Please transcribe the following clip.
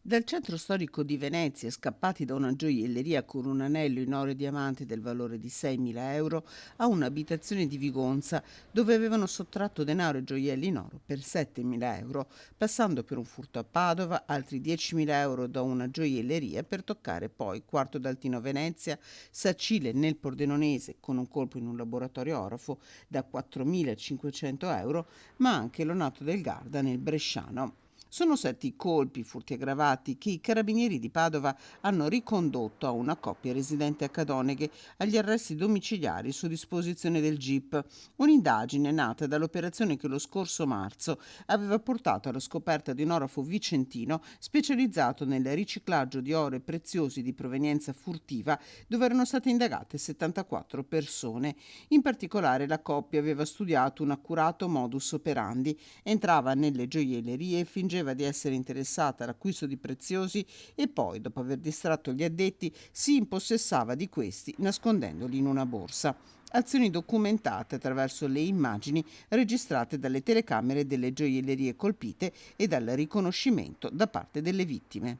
Dal centro storico di Venezia, scappati da una gioielleria con un anello in oro e diamanti del valore di 6.000 euro, a un'abitazione di Vigonza dove avevano sottratto denaro e gioielli in oro per 7.000 euro, passando per un furto a Padova, altri 10.000 euro da una gioielleria per toccare poi Quarto d'Altino a Venezia, Sacile nel Pordenonese con un colpo in un laboratorio orafo da 4.500 euro, ma anche Lonato del Garda nel Bresciano. Sono stati i colpi, furti aggravati, che i carabinieri di Padova hanno ricondotto a una coppia residente a Cadoneghe agli arresti domiciliari su disposizione del GIP, un'indagine nata dall'operazione che lo scorso marzo aveva portato alla scoperta di un orafo vicentino specializzato nel riciclaggio di oro e preziosi di provenienza furtiva, dove erano state indagate 74 persone. In particolare la coppia aveva studiato un accurato modus operandi: entrava nelle gioiellerie e fingeva di essere interessata all'acquisto di preziosi e poi, dopo aver distratto gli addetti, si impossessava di questi nascondendoli in una borsa. Azioni documentate attraverso le immagini registrate dalle telecamere delle gioiellerie colpite e dal riconoscimento da parte delle vittime.